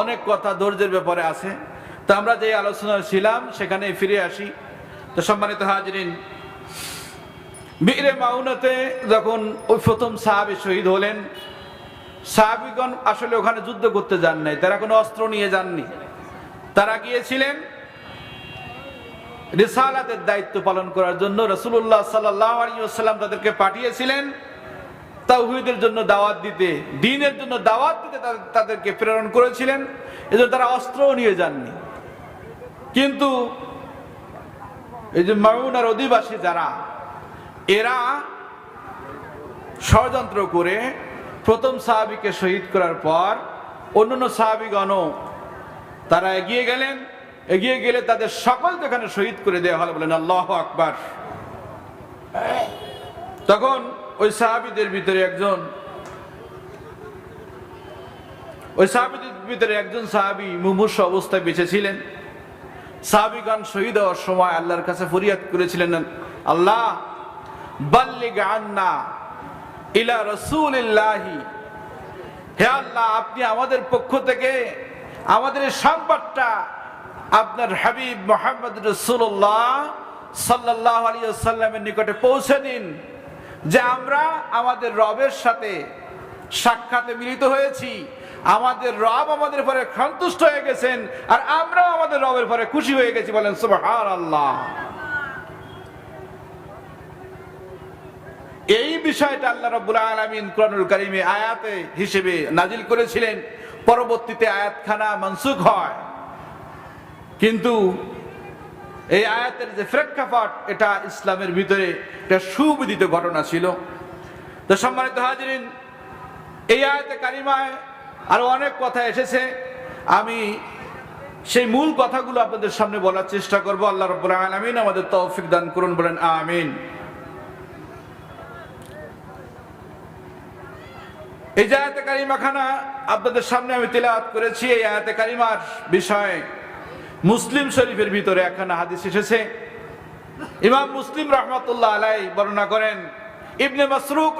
অনেক কথা ধৈর্যের ব্যাপারে আছে। তো আমরা যে আলোচনা ছিলাম সেখানে ফিরে আসি। তো সম্মানিত হাজিরিন, বিরে মাউনাতে যখন ওই প্রথম সাহাবী শহীদ হলেন, সাহাবীগণ আসলে ওখানে যুদ্ধ করতে যান নাই, তারা কোনো অস্ত্র নিয়ে যাননি। তারা গিয়েছিলেন রিসালাতের দায়িত্ব পালন করার জন্য। রাসূলুল্লাহ সাল্লাল্লাহু আলাইহি ওয়াসাল্লাম তাদেরকে পাঠিয়েছিলেন তাওহীদের জন্য দাওয়াত দিতে, দ্বীনের জন্য দাওয়াত দিতে তাদেরকে প্রেরণ করেছিলেন। এজন্য তারা অস্ত্রও নিয়ে যাননি। কিন্তু এই যে মাউনার অধিবাসী যারা, এরা ষড়যন্ত্র করে প্রথম সাহাবীকে শহীদ করার পর অন্যান্য সাহাবীগণও তারা এগিয়ে গেলেন। এগিয়ে গেলে তাদের সকলকে এখানে শহীদ করে দেওয়া হলো। বলেন আল্লাহু আকবার। তখন ওই সাহাবীদের ভিতরে একজন সাহাবী মুমূর্ষু অবস্থায় বেঁচে ছিলেন। সাহাবীগণ শহীদ হওয়ার সময় আল্লাহর কাছে ফরিয়াদ করেছিলেন, আল্লাহ বাল্লিগ আন্না ইলা রাসূলিল্লাহি, হে আল্লাহ আপনি আমাদের পক্ষ থেকে আমাদের সংবাদটা আপনার হাবিব মুহাম্মদ রাসূলুল্লাহ সাল্লাল্লাহু আলাইহি ওয়াসাল্লামের নিকটে পৌঁছে দিন যে আমরা আমাদের রবের সাথে সাক্ষাতে মিলিত হয়েছি, আমাদের রব আমাদের পরে সন্তুষ্ট হয়ে গেছেন, আর আমরাও আমাদের রবের পরে খুশি হয়ে গেছি। বলেন সুবহানাল্লাহ। এই বিষয়টা আল্লাহ রাব্বুল আলামিন কোরআনুল কারীমে আয়াতে হিসেবে নাজিল করেছিলেন। পরবর্তীতে আয়াতখানা মানসুখ হয়, কিন্তু এই আয়াতের যে প্রেক্ষাপট, এটা ইসলামের ভিতরে একটা সুবিদিত ঘটনা ছিল। তো সম্মানিত হাজিরিন, এই আয়াতে কারিমায় আরো অনেক কথা এসেছে। আমি সেই মূল কথাগুলো আপনাদের সামনে বলার চেষ্টা করব। আল্লাহ রাব্বুল আলামিন আমাদের তৌফিক দান করুন। বলেন আমিন। এই আয়াতে কারিমাখানা আপনাদের সামনে আমি তেলাওয়াত করেছি। এই আয়াতে কারিমার বিষয়ে মুসলিম শরীফের ভিতরে একখানা হাদিস এসেছে। ইমাম মুসলিম রাহমাতুল্লাহ আলাইহি বর্ণনা করেন, ইবনে মাসরুক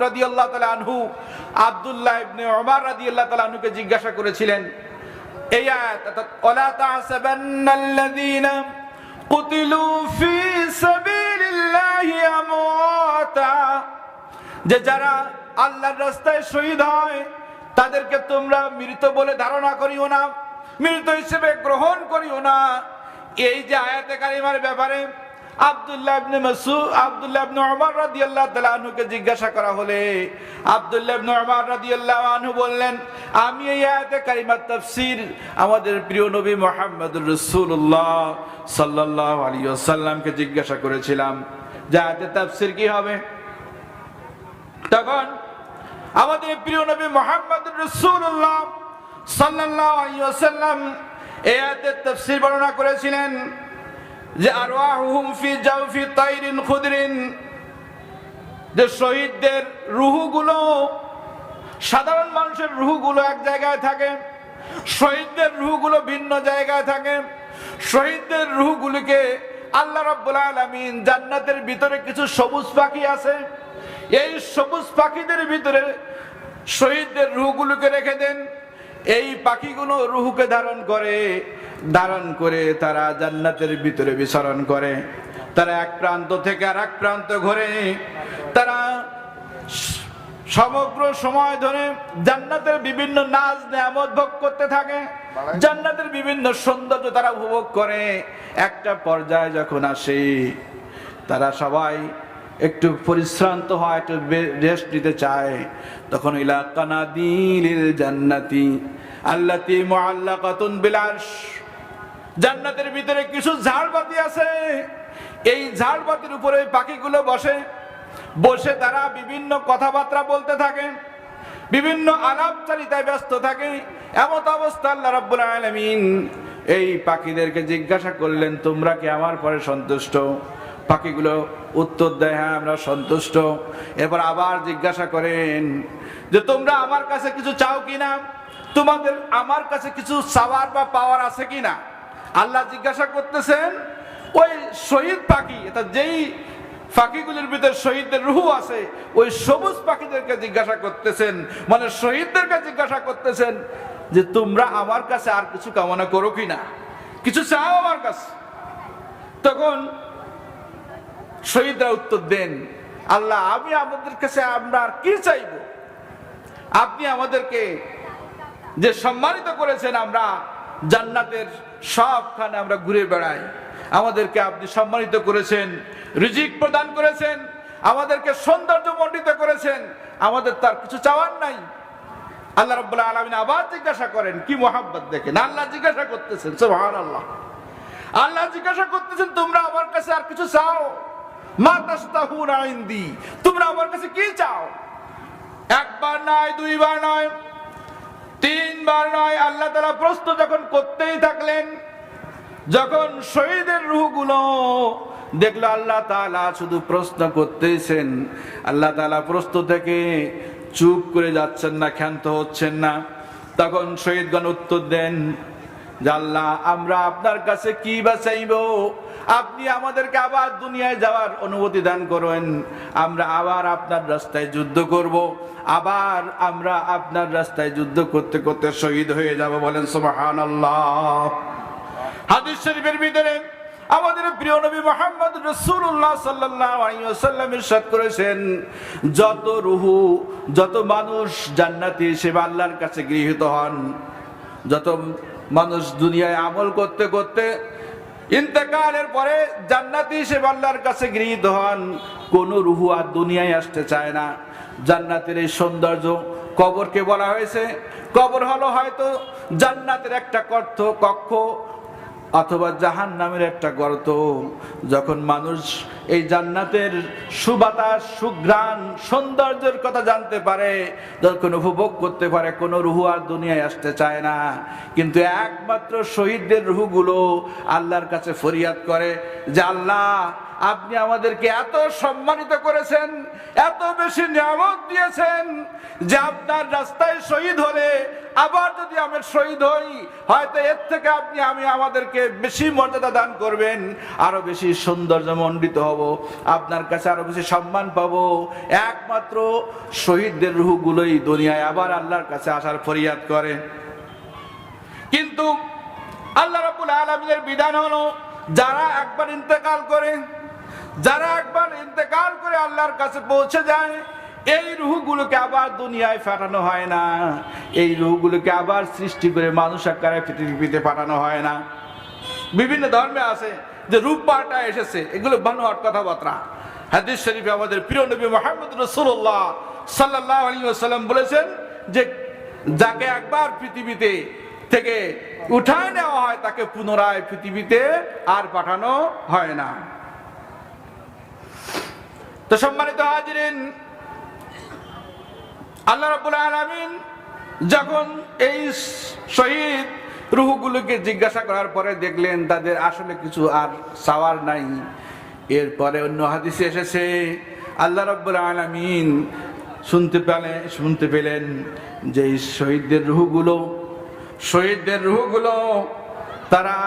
রাদিয়াল্লাহু তাআলা আনহু আব্দুল্লাহ ইবনে উমর রাদিয়াল্লাহু তাআলা আনহুকে জিজ্ঞাসা করেছিলেন এই আয়াত, ওয়ালা তাহসাবান্নাল্লাযীনা কুতিলু ফি সাবিলিল্লাহি আমওয়াতা, যে যারা আল্লাহর রাস্তায় শহীদ হয় তাদেরকে তোমরা মৃত বলে ধারণা করিও না, মৃত হিসেবে গ্রহণ করিও না। এই যে আয়াতে কারিমার ব্যাপারে আব্দুল্লাহ ইবনে উমর রাদিয়াল্লাহু তাআলা আনহুকে জিজ্ঞাসা করা হলে আব্দুল্লাহ ইবনে উমর রাদিয়াল্লাহু আনহু বললেন, আমি এই আয়াতে কারিমার তাফসীর আমাদের প্রিয় নবী মুহাম্মদুর রাসূলুল্লাহ সাল্লাল্লাহু আলাইহি ওয়াসাল্লামকে জিজ্ঞাসা করেছিলাম যে আয়াতের তাফসীর কি হবে। তখন আমাদের প্রিয় নবী মুহাম্মদুর রাসূলুল্লাহ সাল্লাল্লাহু আলাইহি ওয়াসাল্লাম এই আয়াতের তাফসীর বর্ণনা করেছিলেন যে আরওয়াহুম ফি জাওফি তাইরিন খুদরিন, যে শহীদদের রূহগুলো, সাধারণ মানুষের রূহগুলো এক জায়গায় থাকে, শহীদদের রূহগুলো ভিন্ন জায়গায় থাকে। শহীদদের রূহগুলিকে আল্লাহ রাব্বুল আলামিন জান্নাতের ভিতরে কিছু সবুজ পাখি আছে, এই সবুজ পাখিদের ভিতরে শহীদদের রূহগুলোকে রেখে দেন। এই পাখিগুলো রূহকে ধারণ করে তারা জান্নাতের ভিতরে বিচরণ করে। তারা এক প্রান্ত থেকে আর এক প্রান্ত ঘুরে তারা সমগ্র সময় ধরে জান্নাতের বিভিন্ন নাজ নেয়ামত ভোগ করতে থাকে, জান্নাতের বিভিন্ন সৌন্দর্য তারা উপভোগ করে। একটা পর্যায়ে যখন আসে তারা সবাই একটু পরিশ্রান্ত হয়, একটু রেস্ট নিতে চায়, তখন ইলা কানাদিলিল জান্নাতি আল্লাতী মুআল্লাকাতুন বিল আরশ, জান্নাতের ভিতরে কিছু ঝাড়বাতি আছে, এই ঝাড়বাতির উপরে পাখিগুলো বসে তারা বিভিন্ন কথাবার্তা বলতে থাকে, বিভিন্ন আলাপচারিতায় ব্যস্ত থাকে। এমত অবস্থা আল্লাহ রাব্বুল আলামিন এই পাখিদেরকে জিজ্ঞাসা করলেন, তোমরা কি আমার পরে সন্তুষ্ট? পাখিগুলো উত্তর দেয়, হ্যাঁ আমরা সন্তুষ্ট। এরপর আবার জিজ্ঞাসা করেন যে তোমরা আমার কাছে কিছু চাও কিনা, তোমাদের আমার কাছে কিছু চাওয়ার বা পাওয়ার আছে কিনা। আল্লাহ জিজ্ঞাসা করতেছেন ওই শহীদ পাখি, যেই পাখিগুলির ভিতরে শহীদদের রূহ আছে, ওই সবুজ পাখিদেরকে জিজ্ঞাসা করতেছেন, মানে শহীদদেরকে জিজ্ঞাসা করতেছেন যে তোমরা আমার কাছে আর কিছু কামনা করো কিনা, কিছু চাও আমার কাছে? তখন শহীদরা উত্তর দেন, আল্লাহ আমি আমাদের কাছে আমরা আর কি চাইবো? আপনি আমাদেরকে যে সম্মানিত করেছেন, আমরা জান্নাতের সবখানে আমরা ঘুরে বেড়াই, আমাদেরকে আপনি সম্মানিত করেছেন, রিজিক প্রদান করেছেন, আমাদেরকে সৌন্দর্য মণ্ডিত করেছেন, আমাদের তার কিছু চাওয়ার নাই। আল্লাহ রাব্বুল আলামিন আবার জিজ্ঞাসা করেন, কি মুহাব্বত দেখেন, আল্লাহ জিজ্ঞাসা করতেছেন, সুবহানাল্লাহ, আল্লাহ জিজ্ঞাসা করতেছেন তোমরা আমার কাছে আর কিছু চাও? মা তাস্তাহুনা ইনদি, তোমরা আমার কাছে কি চাও? একবার নয়, দুইবার নয়, তিনবার নয়, আল্লাহ তাআলা প্রশ্ন যখন করতেই থাকলেন, যখন শহীদের রূহগুলো দেখলো আল্লাহ তাআলা শুধু প্রশ্ন করতেছেন, আল্লাহ তাআলা প্রশ্ন থেকে চুপ করে যাচ্ছেন না, ক্ষান্ত হচ্ছেন না, তখন শহীদগণ উত্তর দেন যে আল্লাহ আমরা আপনার কাছে কি বা চাইবো? আপনি আমাদেরকে আবার দুনিয়ায় যাওয়ার অনুমতি দান করেন, আমরা আবার আপনার রাস্তায় যুদ্ধ করব, আবার আমরা আপনার রাস্তায় যুদ্ধ করতে করতে শহীদ হয়ে যাব। বলেন সুবহানাল্লাহ। হাদিস শরীফের ভিতরে আমাদের প্রিয় নবী মুহাম্মদ রাসূলুল্লাহ সাল্লাল্লাহু আলাইহি ওয়াসাল্লাম ইরশাদ করেছেন, যত রূহ, যত মানুষ জান্নাতি হিসেবে আল্লাহর কাছে গৃহীত হন, যত মানুষ দুনিয়ায় আমল করতে করতে ইন্তেকালের পরে জান্নাতি হিসেবে আল্লাহর কাছে গৃহীত হন, কোন রূহ আর দুনিয়ায় আসতে চায় না। জান্নাতের এই সৌন্দর্য, কবরকে বলা হয়েছে, কবর হলো হয়তো জান্নাতের একটা কক্ষ অথবা জাহান্নামের একটা গর্ত। যখন মানুষ এই জান্নাতের সুবাতাস, সুঘ্রাণ, সৌন্দর্যের কথা জানতে পারে, যখন উপভোগ করতে পারে, কোনো রূহ আর দুনিয়ায় আসতে চায় না। কিন্তু একমাত্র শহীদদের রূহগুলো আল্লাহর কাছে ফরিয়াদ করে যে আল্লাহ আপনি আমাদেরকে এত সম্মানিত করেছেন, এত বেশি নিয়ামত দিয়েছেন যে আপনার রাস্তায় শহীদ হলে আবার যদি আমি শহীদ হই, হয়তো এর থেকে আপনি আমাদেরকে বেশি মর্যাদা দান করবেন, আরো বেশি সৌন্দর্যমণ্ডিত হব, আপনার কাছে আরো বেশি সম্মান পাবো। একমাত্র শহীদদের রূহগুলোই দুনিয়ায় আবার আল্লাহর কাছে আসার ফরিয়াদ করে। কিন্তু আল্লাহ রাব্বুল আলামিনের বিধান হলো, যারা একবার ইন্তেকাল করে, যারা একবার ইন্তেকাল করে আল্লাহর কাছে পৌঁছে যায়, এই রূহগুলোকে আবার দুনিয়ায় পাঠানো হয় না, এই রূহগুলোকে আবার সৃষ্টি করে মানুষ আকারে পৃথিবীতে পাঠানো হয় না। বিভিন্ন ধর্মে আছে যে রূপ পাল্টা এসেছে, এগুলো বানোয়াট কথাবার্তা। হাদিস শরীফে আমাদের প্রিয় নবী মুহাম্মদ রাসূলুল্লাহ সাল্লাল্লাহু আলাইহি ওয়াসাল্লাম বলেছেন যে যাকে একবার পৃথিবীতে থেকে উঠায় নেওয়া হয়, তাকে পুনরায় পৃথিবীতে আর পাঠানো হয় না। তো সম্মানিত হাজিরিন, আল্লাহ রাব্বুল আলামিন যখন এই শহীদ রূহগুলোকে জিজ্ঞাসা করার পরে দেখলেন তাদের আসলে কিছু আর চাওয়ার নাই, এরপরে অন্য হাদিসে এসেছে আল্লাহ রাব্বুল আলামিন শুনতে পেলেন যে শহীদদের রূহগুলো তারা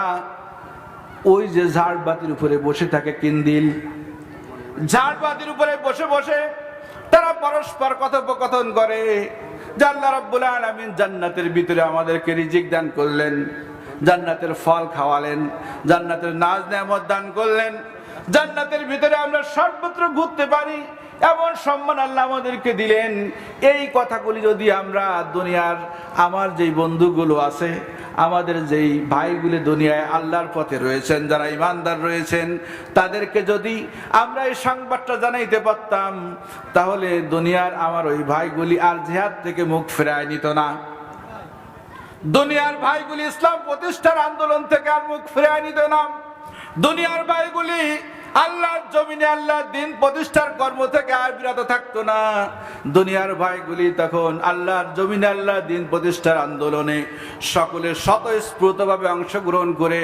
ওই যে ঝাড়বাতির উপরে বসে থাকে, কিন্দিল, ঝাড়বাতির উপরে বসে বসে তারা পরস্পর কথোপকথন করে যে আল্লাহ রাব্বুল আলামিন জান্নাতের ভিতরে আমাদেরকে রিজিক দান করলেন, জান্নাতের ফল খাওয়ালেন, জান্নাতের নাজ নেয়ামত দান করলেন, জান্নাতের ভিতরে আমরা সর্বত্র ঘুরতে পারি, এমন সম্মান আল্লাহ আমাদেরকে দিলেন। এই কথাগুলি যদি আমরা দুনিয়ার আমার যেই বন্ধুগুলো আছে, আমাদের যেই ভাইগুলি দুনিয়ায় আল্লাহর পথে রয়েছেন, যারা ইমানদার রয়েছেন, তাদেরকে যদি আমরা এই সংবাদটা জানাইতে পারতাম, তাহলে দুনিয়ার আমার ওই ভাইগুলি আর জিহাদ থেকে মুখ ফেরায় নিত না। দুনিয়ার ভাইগুলি ইসলাম প্রতিষ্ঠার আন্দোলন থেকে আর মুখ ফেরায় নিত না। দুনিয়ার ভাইগুলি আল্লাহর জমিনে আল্লাহর দ্বীন প্রতিষ্ঠার কর্ম থেকে আর বিরত থাকতো না। দুনিয়ার ভাইগুলি তখন আল্লাহর জমিনে আল্লাহর দ্বীন প্রতিষ্ঠার আন্দোলনে সকলে স্বতঃস্ফূর্তভাবে অংশগ্রহণ করে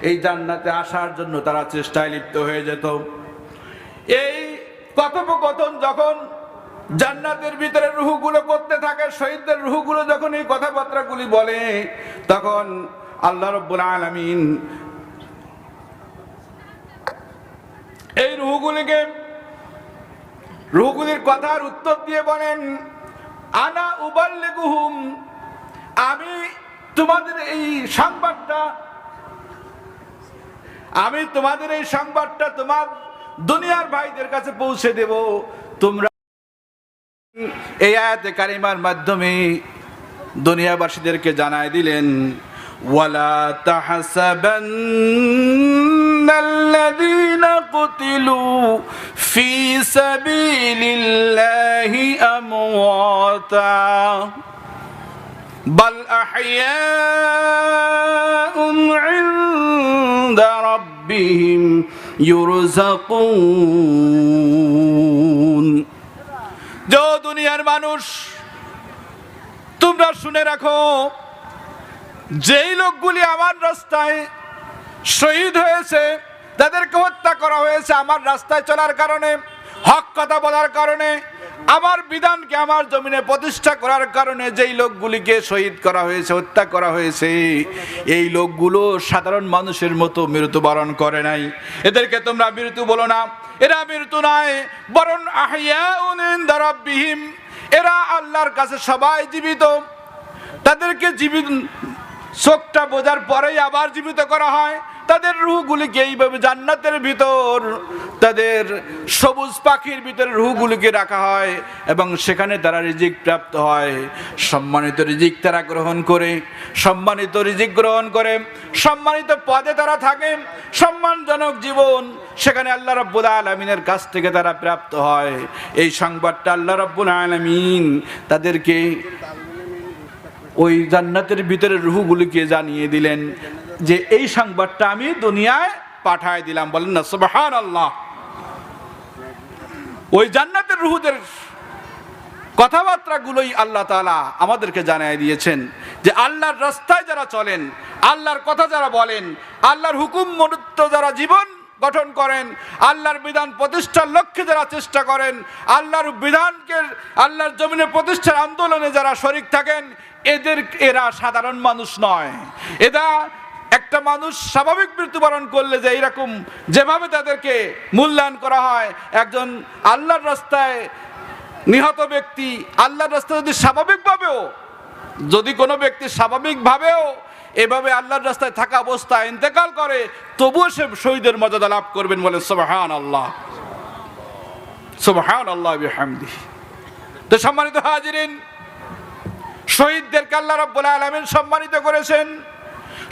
এই জান্নাতে আসার জন্য তারা চেষ্টায় লিপ্ত হয়ে যেত। এই কথোপকথন যখন জান্নাতের ভিতরে রূহগুলো করতে থাকে, শহীদদের রূহগুলো যখন এই কথাবার্তাগুলি বলে, তখন আল্লাহ রাব্বুল আলামিন এই রূহগুলির কথার উত্তর দিয়ে বলেন, আনা উবাল্লিগুহুম আমি তোমাদের এই সংবাদটা তোমার দুনিয়ার ভাইদের কাছে পৌঁছে দেব। তোমরা এই আয়াতে কারিমার মাধ্যমে দুনিয়াবাসীদেরকে জানায় দিলেন, ওয়ালা তাহসাবান্নাল্লাযীনা কুতিলু ফি সাবিলিল্লাহি আমওয়াতা বাল আহইয়াউন ইনদা রাব্বিহিম ইউরযাকুন। যে দুনিয়ার মানুষ, তোমরা শুনে রাখো, যেই লোকগুলি আমার রাস্তায় শহীদ হয়েছে, তাদেরকে হত্যা করা হয়েছে আমার রাস্তায় চলার কারণে, হক কথা বলার কারণে, আমার বিধানকে আমার জমিনে প্রতিষ্ঠা করার কারণে যেই লোকগুলিকে শহীদ করা হয়েছে, হত্যা করা হয়েছে, এই লোকগুলো সাধারণ মানুষের মতো মৃত্যুবরণ করে নাই। এদেরকে তোমরা মৃত্যু বলো না, এরা মৃত্যু নয়, বরং আহইয়াউন ইনদা রাব্বিহিম, এরা আল্লাহর কাছে সবাই জীবিত। তাদেরকে জীবিত চোখটা বোঝার পরেই আবার জীবিত করা হয়। তাদের রূহগুলিকে এইভাবে জান্নাতের ভিতর, তাদের সবুজ পাখির ভিতরে রূহগুলিকে রাখা হয় এবং সেখানে তারা রিজিক প্রাপ্ত হয়। সম্মানিত রিজিক তারা গ্রহণ করে, সম্মানিত রিজিক গ্রহণ করে সম্মানিত পদে তারা থাকে, সম্মানজনক জীবন সেখানে আল্লাহ রাব্বুল আলামিনের কাছ থেকে তারা প্রাপ্ত হয়। এই সংবাদটা আল্লাহ রাব্বুল আলামিন তাদেরকে ওই জান্নাতের ভিতরে রূহগুলিকে জানিয়ে দিলেন যে এই সংবাদটা আমি দুনিয়ায় পাঠায় দিলাম। বলেন না সুবহানাল্লাহ। ওই জান্নাতের রূহদের কথাবার্তাগুলোই আল্লাহ তাআলা আমাদেরকে জানিয়ে দিয়েছেন যে আল্লাহর রাস্তায় যারা চলেন, আল্লাহর কথা যারা বলেন, আল্লাহর হুকুম মনুত্ব যারা জীবন গঠন করেন, আল্লাহর বিধান প্রতিষ্ঠার লক্ষ্যে যারা চেষ্টা করেন, আল্লাহর বিধানকে আল্লাহর জমিনে প্রতিষ্ঠার আন্দোলনে যারা শরীক থাকেন, এরা সাধারণ মানুষ নয়। এরা একটা মানুষ স্বাভাবিক মৃত্যুবরণ করলে যে এইরকম যেভাবে তাদেরকে মূল্যায়ন করা হয়, একজন আল্লাহর রাস্তায় নিহত ব্যক্তি, আল্লাহর রাস্তায় যদি কোনো ব্যক্তি স্বাভাবিকভাবেও এভাবে আল্লাহর রাস্তায় থাকা অবস্থায় ইন্তেকাল করে, তবুও সে শহীদের মর্যাদা লাভ করবেন। বলে সুবহানাল্লাহ, সুবহানাল্লাহ বিহামদিহি। তো সম্মানিত হাজিরিন, শহীদদেরকে আল্লাহ রাব্বুল আলামিন সম্মানিত করেছেন।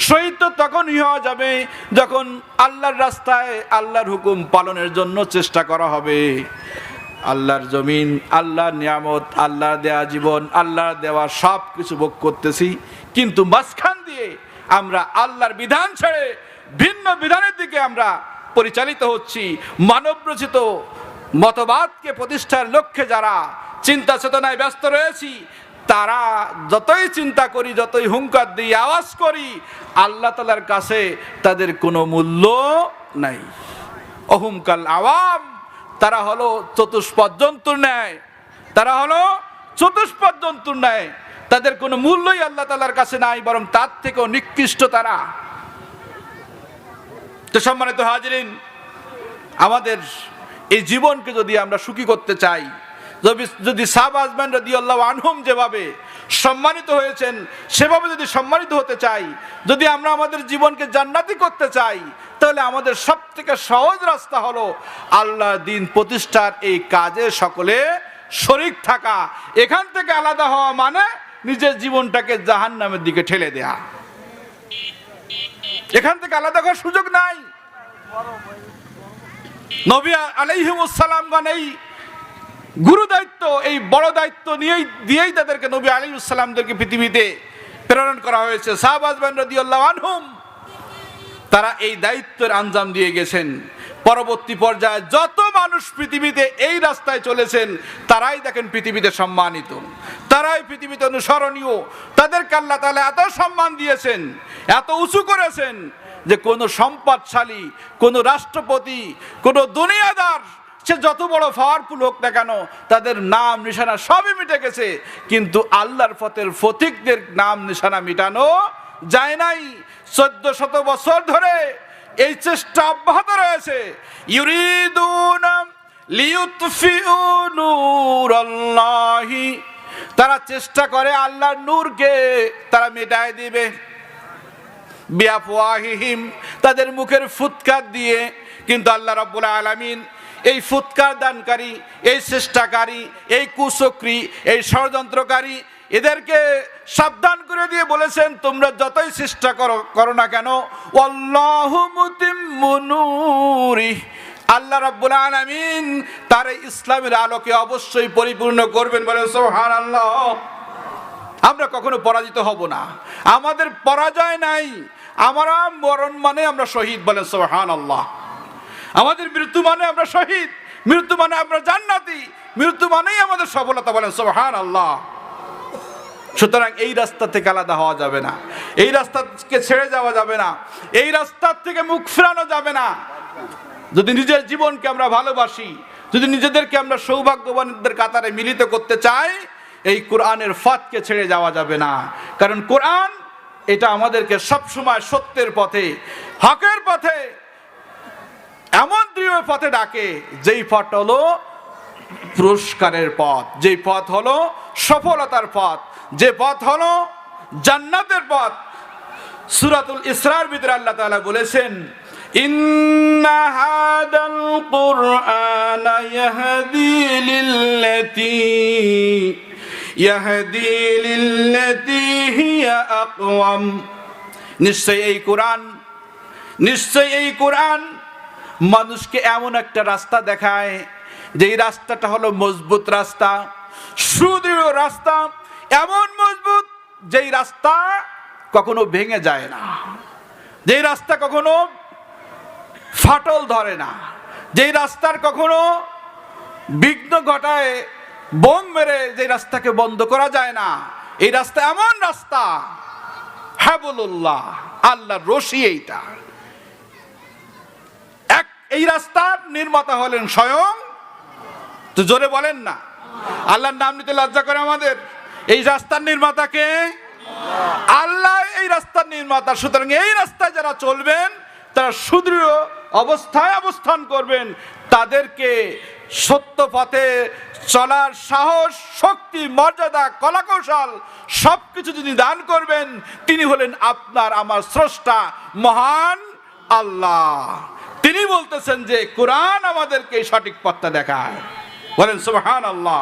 শহীদ তো তখনই হওয়া যাবে যখন আল্লাহর রাস্তায় আল্লাহর হুকুম পালনের জন্য চেষ্টা করা হবে। আল্লাহর জমিন, আল্লাহর নিয়ামত, আল্লাহর দেওয়া জীবন, আল্লাহর দেওয়া সব কিছু ভোগ করতেছি, কিন্তু মাঝখান দিয়ে আমরা আল্লাহর বিধান ছেড়ে ভিন্ন বিধানের দিকে আমরা পরিচালিত হচ্ছি। মানবরচিত মতবাদকে প্রতিষ্ঠার লক্ষ্যে যারা চিন্তা চেতনায় ব্যস্ত রয়েছি, তারা যতই চিন্তা করি, যতই হুঙ্কার দিয়ে আওয়াজ করি, আল্লাহ তাআলার কাছে তাদের কোনো মূল্য নাই। অহুমকাল আওয়াম, তারা হলো চতুষ্পদ জন্তুর ন্যায়, তারা হলো চতুষ্পদ জন্তুর ন্যায়। তাদের কোনো মূল্যই আল্লাহ তাআলার কাছে নাই, বরং তার থেকেও নিকৃষ্ট তারা। তো সম্মানিত হাজিরিন, আমাদের এই জীবনকে যদি আমরা সুখী করতে চাই, যদি সাহাবা আজমান রাদিয়াল্লাহু আনহুম যেভাবে সম্মানিত হয়েছেন সেভাবে যদি সম্মানিত হতে চাই, যদি আমরা আমাদের জীবনকে জান্নাতি করতে চাই, তাহলে আমাদের সবথেকে সহজ রাস্তা হলো আল্লাহর দ্বীন প্রতিষ্ঠার এই কাজে সকলে শরীক থাকা। এখান থেকে আলাদা হওয়া মানে নিজের জীবনটাকে জাহান্নামের দিকে ঠেলে দেয়া। এখান থেকে আলাদা হওয়ার সুযোগ নাই। নবী আলাইহিমুস সালামগণ এই গুরু দায়িত্ব, এই বড় দায়িত্ব দিয়েই তাদেরকে নবী আলাইহিস সালামদেরকে পৃথিবীতে প্রেরণ করা হয়েছে। সাহাবা আজমান রাদিয়াল্লাহু আনহুম তারা এই দায়িত্বের আঞ্জাম দিয়ে গেছেন। পরবর্তী পর্যায়ে যত মানুষ পৃথিবীতে এই রাস্তায় চলেছেন, তারাই দেখেন পৃথিবীতে সম্মানিত, তারাই পৃথিবীতে অনুসরণীয়। তাদেরকে আল্লাহ তাআলা এত সম্মান দিয়েছেন, এত উঁচু করেছেন যে কোনো সম্পদশালী, কোনো রাষ্ট্রপতি, কোনো দুনিয়াদার, সে যত বড় পাওয়ারফুল হোক না কেন, তাদের নাম নিশানা সবই মিটে গেছে, কিন্তু আল্লাহর পথের ফতিকদের নাম নিশানা মিটানো যায় নাই। 1400 বছর ধরে এই চেষ্টা অব্যাহত রয়েছে। ইউরিদুনা লিইউতফিউ নূরাল্লাহি তারা চেষ্টা করে আল্লাহর নূরকে তারা মেটায় দিবে, বিআফওয়াহিহিম, তাদের মুখের ফুৎকার দিয়ে। কিন্তু আল্লাহ রাব্বুল আলামিন এই ফুৎকার দানকারী, এই চেষ্টাকারী, এই কুচক্রী, এই ষড়যন্ত্রকারী এদেরকে সাবধান করে দিয়ে বলেছেন, তোমরা যতই চেষ্টা করো না কেন, ওয়াল্লাহু মুতিম্মু নূরিহি, আল্লাহ রাব্বুল আলামিন তার ইসলামের আলোকে অবশ্যই পরিপূর্ণ করবেন। বলে সুবহানাল্লাহ। আমরা কখনো পরাজিত হব না, আমাদের পরাজয় নাই। আমরা মরণ মানে আমরা শহীদ, বলে সুবহানাল্লাহ। আমাদের মৃত্যু মানে আমরা শহীদ, মৃত্যু মানে আমরা জান্নাতি, মৃত্যু মানেই আমাদের সফলতা, বলেন সুবহানাল্লাহ। সুতরাং এই রাস্তা থেকে আলাদা হওয়া যাবে না, এই রাস্তাকে ছেড়ে যাওয়া যাবে না, এই রাস্তার থেকে মুখ ফেরানো যাবে না। যদি নিজের জীবনকে আমরা ভালোবাসি, যদি নিজেদেরকে আমরা সৌভাগ্যবানদের কাতারে মিলিত করতে চাই, এই কোরআনের ফাঁদকে ছেড়ে যাওয়া যাবে না। কারণ কোরআন এটা আমাদেরকে সবসময় সত্যের পথে, হকের পথে, এমন দৃঢ় পথে ডাকে যেই পথ হলো পুরস্কারের পথ, যেই পথ হলো সফলতার পথ, যে পথ হলো জান্নাতের পথ। সূরাতুল ইসরার ভিতরে আল্লাহ তাআলা বলেছেন, ইন্না হাদাল কুরআনা ইয়াহদি লিল্লাতী হিয়া আকওয়াম, নিশ্চয়ই এই কোরআন মানুষকে এমন একটা রাস্তা দেখায়, যেই রাস্তাটা হলো মজবুত রাস্তা, সুদৃঢ় রাস্তা, এমন মজবুত যেই রাস্তা কখনো ভেঙে যায় না, যেই রাস্তা কখনো ফাটল ধরে না, যেই রাস্তার কখনো বিঘ্ন ঘটায় বোম মেরে যে রাস্তাকে বন্ধ করা যায় না। এই রাস্তা এমন রাস্তা, হাবলুল্লাহ, আল্লাহর রশি। এইটা এই রাস্তার নির্মাতা হলেন স্বয়ং, তো জোরে বলেন না, আল্লাহর নাম নিতে লজ্জা করে আমাদের। এই রাস্তার নির্মাতাকে আল্লাহ, এই রাস্তার নির্মাতা। সুতরাং এই রাস্তায় যারা চলবেন তারা সুদৃঢ় অবস্থায় অবস্থান করবেন, তাদেরকে সত্য পথে চলার সাহস, শক্তি, মর্যাদা, কলাকৌশল সবকিছু যিনি দান করবেন তিনি হলেন আপনার আমার স্রষ্টা মহান আল্লাহ। তিনি বলতেছেন যে কোরআন আমাদেরকে সঠিক পথটা দেখায়, বলেন সুবহানাল্লাহ।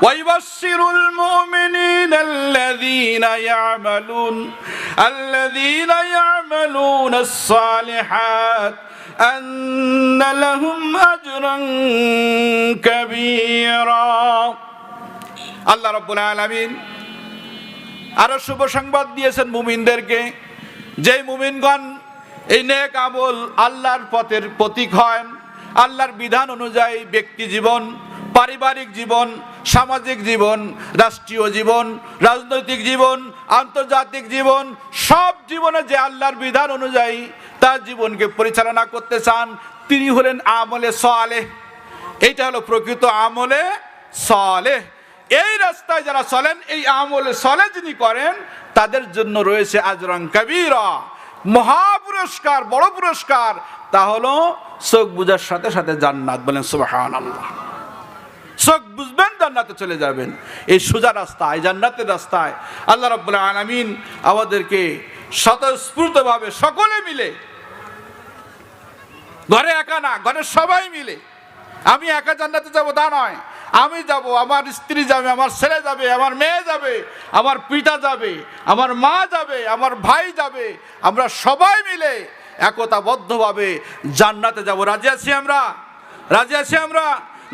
ওয়াইবাশশিরুল মুমিনিনা আল্লাযীনা ইয়া'মালুনাস সালিহাত আন্না লাহুম আজরান কাবীরা। আল্লাহ রাব্বুল আলামিন আরো শুভ সংবাদ দিয়েছেন মুমিনদেরকে, যে মুমিনগণ এই নেক আমল আল্লাহর পথের প্রতীক হয়, আল্লাহর বিধান অনুযায়ী ব্যক্তি জীবন, পারিবারিক জীবন, সামাজিক জীবন, রাষ্ট্রীয় জীবন, রাজনৈতিক জীবন, আন্তর্জাতিক জীবন, সব জীবনে যে আল্লাহর বিধান অনুযায়ী তার জীবনকে পরিচালনা করতে চান, তিনি হলেন আমলে সালেহ। এইটা হলো প্রকৃত আমলে সালেহ। এই রাস্তায় যারা চলেন, এই আমলে সালেহ যিনি করেন, তাদের জন্য রয়েছে আজরান কাবীরা, মহাপুরস্কার, বড় পুরস্কার। তা হলো চোখ বুঝার সাথে সাথে জান্নাত, বলেন সুবহানাল্লাহ। চোখ বুঝবেন, জান্নাতে চলে যাবেন। এই সোজা রাস্তা, এই জান্নাতের রাস্তায় আল্লাহ রাব্বুল আলামিন আমাদেরকে স্বতঃস্ফূর্তভাবে সকলে মিলে, ঘরে একা না, ঘরের সবাই মিলে, আমি একা জান্নাতে যাব তা নয়, আমি যাব, আমার স্ত্রী যাবে, আমার ছেলে যাবে, আমার মেয়ে যাবে, আমার পিতা যাবে, আমার মা যাবে, আমার ভাই যাবে, আমরা সবাই মিলে একতাবদ্ধভাবে জান্নাতে যাব। রাজি আছি আমরা? রাজি আছি আমরা?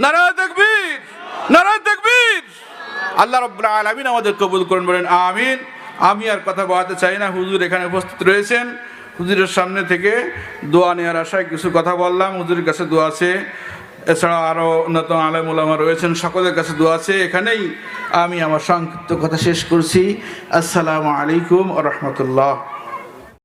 নারায়ে তাকবীর, নারায়ে তাকবীর। আল্লাহ রাব্বুল আলামিন আমাদের কবুল করুন, বলেন আমিন। আমি আর কথা বলাতে চাই না, হুজুর এখানে উপস্থিত রয়েছেন, হুজুরের সামনে থেকে দোয়া নেওয়ার আশায় কিছু কথা বললাম। হুজুরের কাছে দোয়া আছে, এছাড়া আরও অন্যতম আলেম ওলামা রয়েছেন, সকলের কাছে দোয়া আছে। এখানেই আমি আমার সংক্ষিপ্ত কথা শেষ করছি। আসসালামু আলাইকুম ওয়া রাহমাতুল্লাহ।